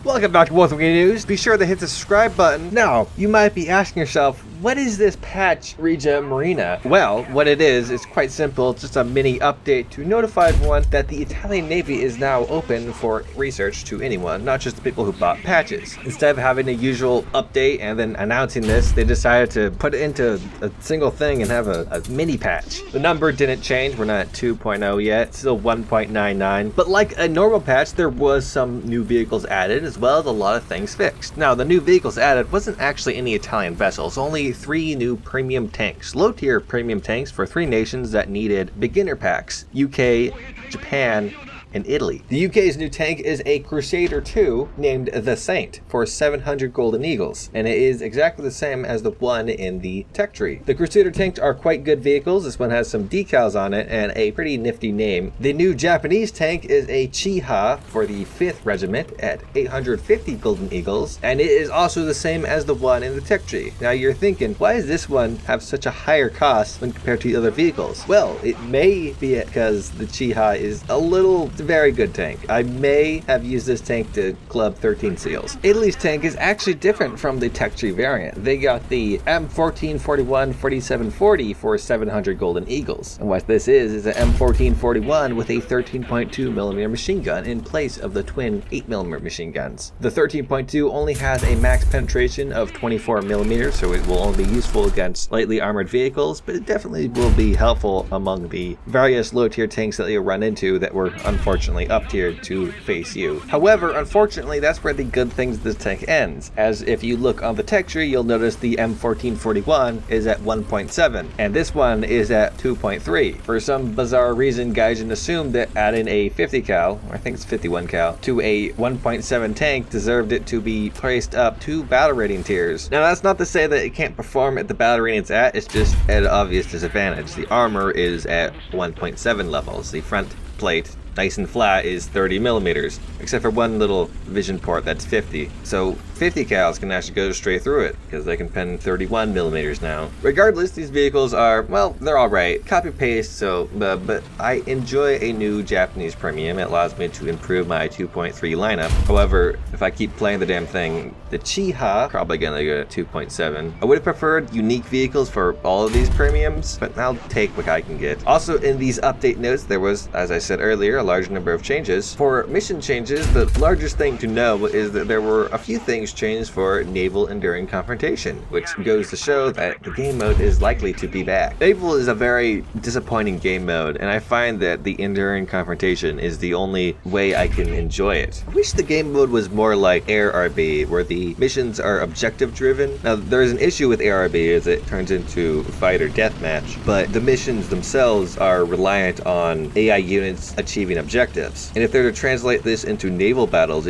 Welcome back to Wolf News. Be sure to hit the subscribe button. Now, you might be asking yourself, what is this patch Regia Marina? Well, what it is quite simple. It's just a mini update to notify everyone that the Italian Navy is now open for research to anyone, not just the people who bought patches. Instead of having a usual update and then announcing this, they decided to put it into a single thing and have a mini patch. The number didn't change. We're not at 2.0 yet. It's still 1.99. But like a normal patch, there was some new vehicles added as well as a lot of things fixed. Now, the new vehicles added wasn't actually any Italian vessels, only 3 new premium tanks, low-tier premium tanks for 3 nations that needed beginner packs: UK, Japan, and Italy. The UK's new tank is a Crusader 2 named the Saint for 700 golden eagles, and it is exactly the same as the one in the tech tree. The Crusader tanks are quite good vehicles. This one has some decals on it and a pretty nifty name. The new Japanese tank is a Chiha for the 5th Regiment at 850 golden eagles, and it is also the same as the one in the tech tree. Now you're thinking, why does this one have such a higher cost when compared to the other vehicles? Well, it may be because the Chiha is a very good tank. I may have used this tank to club 13 seals. Italy's tank is actually different from the tech tree variant. They got the M1441 4740 for 700 golden eagles. And what this is an M1441 with a 13.2mm machine gun in place of the twin 8mm machine guns. The 13.2 only has a max penetration of 24mm, so it will only be useful against lightly armored vehicles, but it definitely will be helpful among the various low tier tanks that you'll run into that were unfortunately up tiered to face you. However, unfortunately, that's where the good things of this tank ends, as if you look on the tech tree, you'll notice the M1441 is at 1.7 and this one is at 2.3. For some bizarre reason, Gaijin assumed that adding a 50 cal, or I think it's 51 cal, to a 1.7 tank deserved it to be placed up 2 battle rating tiers. Now, that's not to say that it can't perform at the battle rating it's at, it's just at an obvious disadvantage. The armor is at 1.7 levels. The front plate, nice and flat, is 30mm, except for one little vision port that's 50. So 50 cals can actually go straight through it because they can pen 31mm now. Regardless, these vehicles are, well, they're all right. Copy paste, so but I enjoy a new Japanese premium. It allows me to improve my 2.3 lineup. However, if I keep playing the damn thing, the Chiha probably gonna go to 2.7. I would have preferred unique vehicles for all of these premiums, but I'll take what I can get. Also, in these update notes, there was, as I said earlier, a large number of changes. For mission changes, the largest thing to know is that there were a few things changed for Naval Enduring Confrontation, which goes to show that the game mode is likely to be back. Naval is a very disappointing game mode, and I find that the Enduring Confrontation is the only way I can enjoy it. I wish the game mode was more like Air RB, where the missions are objective driven. Now, there's an issue with Air RB as it turns into fighter deathmatch, but the missions themselves are reliant on AI units achieving objectives. And if they're to translate this into naval battles,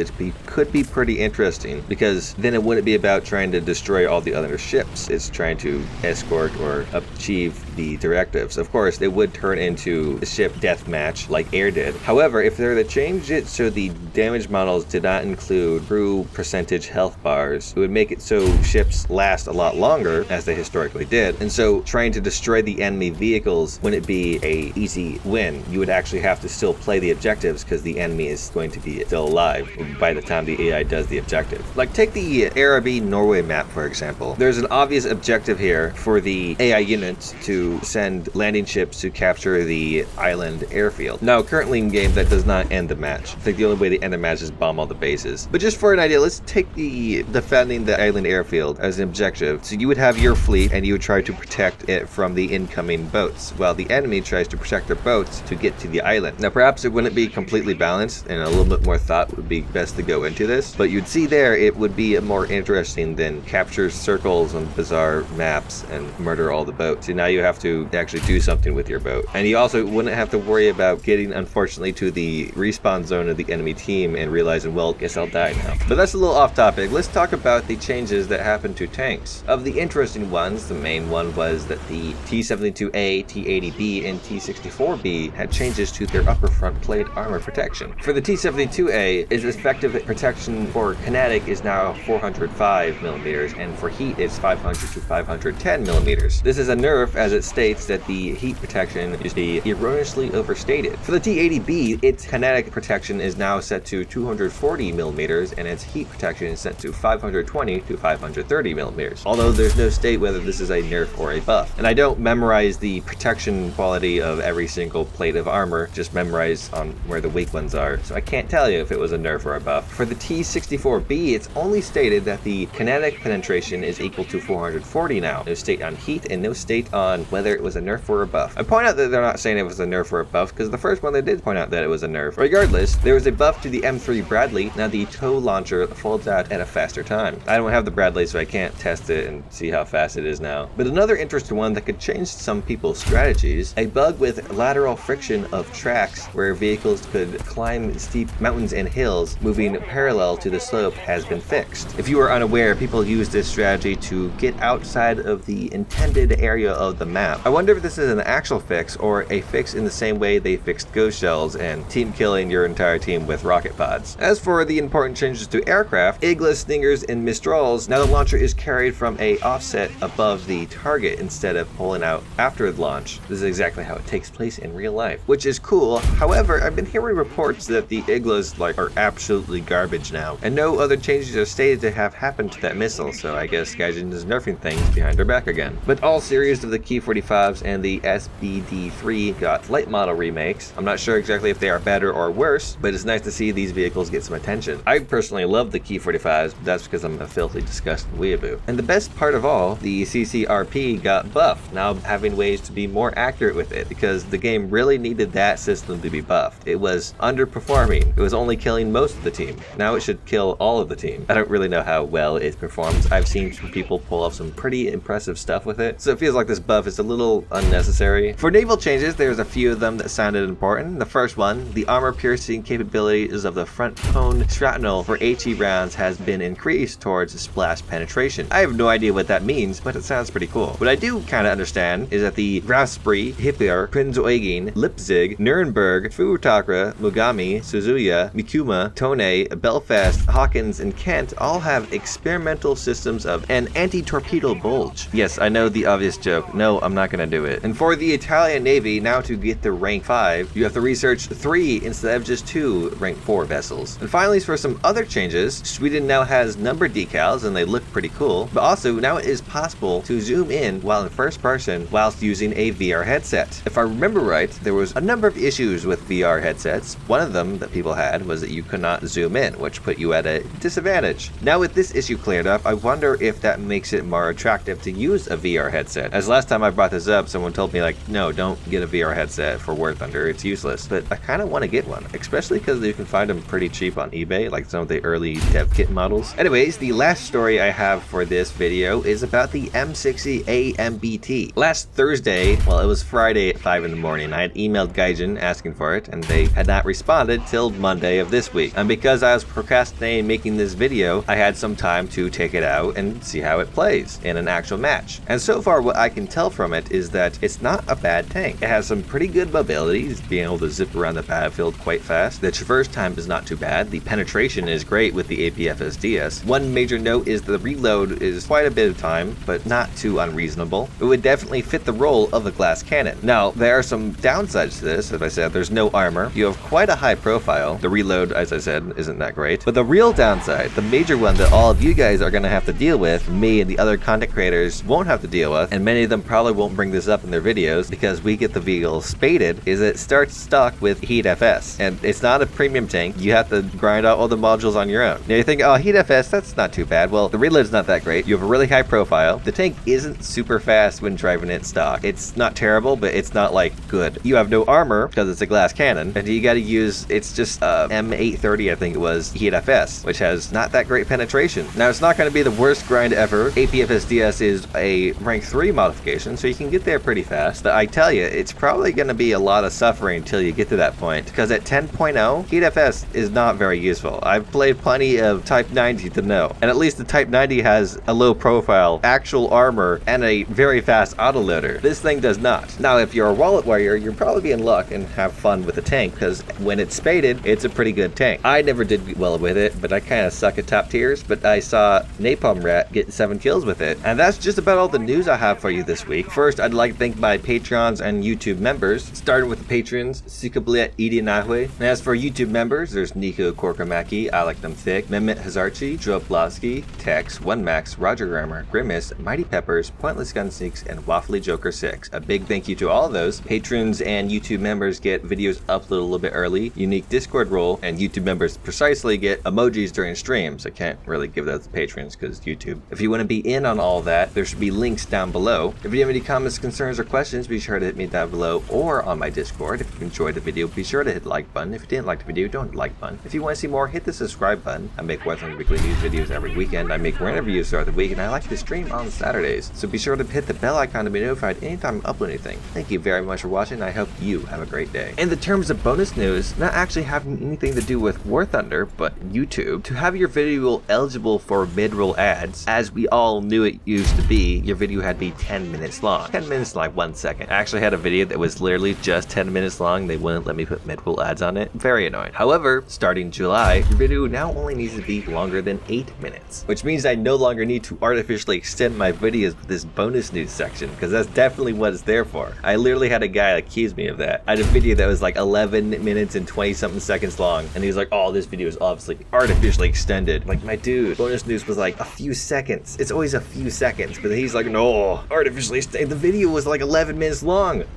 could be pretty interesting, because then it wouldn't be about trying to destroy all the other ships. It's trying to escort or achieve the directives. Of course, it would turn into a ship deathmatch like Air did. However, if they're to change it so the damage models did not include crew percentage health bars, it would make it so ships last a lot longer, as they historically did. And so trying to destroy the enemy vehicles wouldn't be a easy win. You would actually have to still play the objectives because the enemy is going to be still alive by the time the AI does the objective. Like, take the Arabi Norway map, for example. There's an obvious objective here for the AI units to send landing ships to capture the island airfield. Now, currently in game, that does not end the match. I think the only way to end the match is bomb all the bases. But just for an idea, let's take the defending the island airfield as an objective. So you would have your fleet and you would try to protect it from the incoming boats, while the enemy tries to protect their boats to get to the island. Now, perhaps it wouldn't be completely balanced, and a little bit more thought would be best to go into this, but you'd see there it would be more interesting than capture circles on bizarre maps and murder all the boats. So now you have to actually do something with your boat. And you also wouldn't have to worry about getting, unfortunately, to the respawn zone of the enemy team and realizing, well, guess I'll die now. But that's a little off topic. Let's talk about the changes that happened to tanks. Of the interesting ones, the main one was that the T-72A, T-80B, and T-64B had changes to their upper front plate armor protection. For the T-72A, its effective protection for kinetic is now 405mm, and for heat it's 500 to 510mm. This is a nerf, as it states that the heat protection is erroneously overstated. For the T80B, its kinetic protection is now set to 240 millimeters, and its heat protection is set to 520 to 530 millimeters. Although there's no state whether this is a nerf or a buff. And I don't memorize the protection quality of every single plate of armor, just memorize on where the weak ones are, so I can't tell you if it was a nerf or a buff. For the T64B, it's only stated that the kinetic penetration is equal to 440 now. No state on heat and no state on whether it was a nerf or a buff. I point out that they're not saying it was a nerf or a buff because the first one they did point out that it was a nerf. Regardless, there was a buff to the M3 Bradley. Now the tow launcher folds out at a faster time. I don't have the Bradley, so I can't test it and see how fast it is now. But another interesting one that could change some people's strategies, a bug with lateral friction of tracks where vehicles could climb steep mountains and hills moving parallel to the slope has been fixed. If you are unaware, people use this strategy to get outside of the intended area of the map. I wonder if this is an actual fix or a fix in the same way they fixed ghost shells and team killing your entire team with rocket pods. As for the important changes to aircraft, Iglas, Stingers, and Mistrals, now the launcher is carried from a offset above the target instead of pulling out after the launch. This is exactly how it takes place in real life, which is cool. However, I've been hearing reports that the Iglas are absolutely garbage now, and no other changes are stated to have happened to that missile, so I guess Gaijin is nerfing things behind her back again. But all series of the Ki-45s and the SBD-3 got light model remakes. I'm not sure exactly if they are better or worse, but it's nice to see these vehicles get some attention. I personally love the Ki-45s, but that's because I'm a filthy, disgusting weeaboo. And the best part of all, the CCRP got buffed, now having ways to be more accurate with it, because the game really needed that system to be buffed. It was underperforming. It was only killing most of the team. Now it should kill all of the team. I don't really know how well it performs. I've seen some people pull off some pretty impressive stuff with it, so it feels like this buff is a little unnecessary. For naval changes, there's a few of them that sounded important. The first one, the armor piercing capabilities of the front cone shrapnel for HE rounds has been increased towards splash penetration. I have no idea what that means, but it sounds pretty cool. What I do kind of understand is that the Grafspree, Hipper, Prinz Eugen, Leipzig, Nuremberg, Futakra, Mugami, Suzuya, Mikuma, Tone, Belfast, Hawkins, and Kent all have experimental systems of an anti-torpedo bulge. Yes, I know the obvious joke. No, I'm not gonna do it. And for the Italian Navy, now to get to rank 5, you have to research 3 instead of just 2 rank 4 vessels. And finally, for some other changes, Sweden now has number decals and they look pretty cool, but also now it is possible to zoom in while in first person whilst using a VR headset. If I remember right, there was a number of issues with VR headsets. One of them that people had was that you could not zoom in, which put you at a disadvantage. Now with this issue cleared up, I wonder if that makes it more attractive to use a VR headset. As last time I brought this up, someone told me like, no, don't get a VR headset for War Thunder, it's useless. But I kind of want to get one, especially because you can find them pretty cheap on eBay, like some of the early dev kit models. Anyways, the last story I have for this video is about the M60 AMBT. Last Thursday, well, it was Friday at 5 in the morning, I had emailed Gaijin asking for it, and they had not responded till Monday of this week. And because I was procrastinating making this video, I had some time to take it out and see how it plays in an actual match. And so far, what I can tell from it is that it's not a bad tank. It has some pretty good mobility, being able to zip around the battlefield quite fast. The traverse time is not too bad. The penetration is great with the APFSDS. One major note is the reload is quite a bit of time, but not too unreasonable. It would definitely fit the role of a glass cannon. Now, there are some downsides to this. As I said, there's no armor. You have quite a high profile. The reload, as I said, isn't that great. But the real downside, the major one that all of you guys are going to have to deal with, me and the other content creators won't have to deal with, and many of them probably won't bring this up in their videos because we get the vehicle spaded, is it starts stock with Heat FS. And it's not a premium tank. You have to grind out all the modules on your own. Now you think, oh, Heat FS, that's not too bad. Well, the reload's not that great. You have a really high profile. The tank isn't super fast when driving it stock. It's not terrible, but it's not like good. You have no armor because it's a glass cannon, and you got to use, it's just M830, I think it was, Heat FS, which has not that great penetration. Now it's not going to be the worst grind ever. APFSDS is a rank 3 modification, so you can get there pretty fast. But I tell you, it's probably going to be a lot of suffering until you get to that point, because at 10.0, Heat FS is not very useful. I've played plenty of Type 90 to know, and at least the Type 90 has a low profile, actual armor, and a very fast autoloader. This thing does not. Now, if you're a wallet warrior, you'll probably be in luck and have fun with the tank, because when it's spaded, it's a pretty good tank. I never did well with it, but I kind of suck at top tiers, but I saw Napalm Rat get 7 kills with it. And that's just about all the news I have for you this week. First, I'd like to thank my Patrons and YouTube members, starting with the patrons, Sikablet Idinahwe. And as for YouTube members, there's Nico Korkamaki, Alec Thick, Mehmet Hazarchi, Joe Blosky, Tex, One Max, Roger Grammar, Grimace, Mighty Peppers, Pointless Gun Sneaks, and Waffly Joker 6. A big thank you to all of those. Patrons and YouTube members get videos uploaded a little bit early, unique Discord role, and YouTube members precisely get emojis during streams. I can't really give that to patrons because YouTube. If you want to be in on all that, there should be links down below. If you have any comments, concerns, or questions, be sure to hit me down below or on my Discord. If you enjoyed the video, be sure to hit the like button. If you didn't like the video, don't hit the like button. If you want to see more, hit the subscribe button. I make Western Weekly News videos every weekend. I make more interviews throughout the week, and I like to stream on Saturdays. So be sure to hit the bell icon to be notified anytime I upload anything. Thank you very much for watching. I hope you have a great day. In the terms of bonus news, not actually having anything to do with War Thunder, but YouTube, to have your video eligible for mid-roll ads, as we all knew it used to be, your video had to be 10 minutes long. 10 minutes like 1 second. I actually had a video that was literally just 10 minutes long. They wouldn't let me put mid-roll ads on it. Very annoying. However, starting July, your video now only needs to be longer than 8 minutes, which means I no longer need to artificially extend my videos with this bonus news section, because that's definitely what it's there for. I literally had a guy accuse me of that. I had a video that was like 11 minutes and 20 something seconds long, and he's like, oh, this video is obviously artificially extended. Like, my dude, bonus news was like a few seconds. It's always a few seconds, but he's like, no, artificially extended. The video was like 11 minutes long.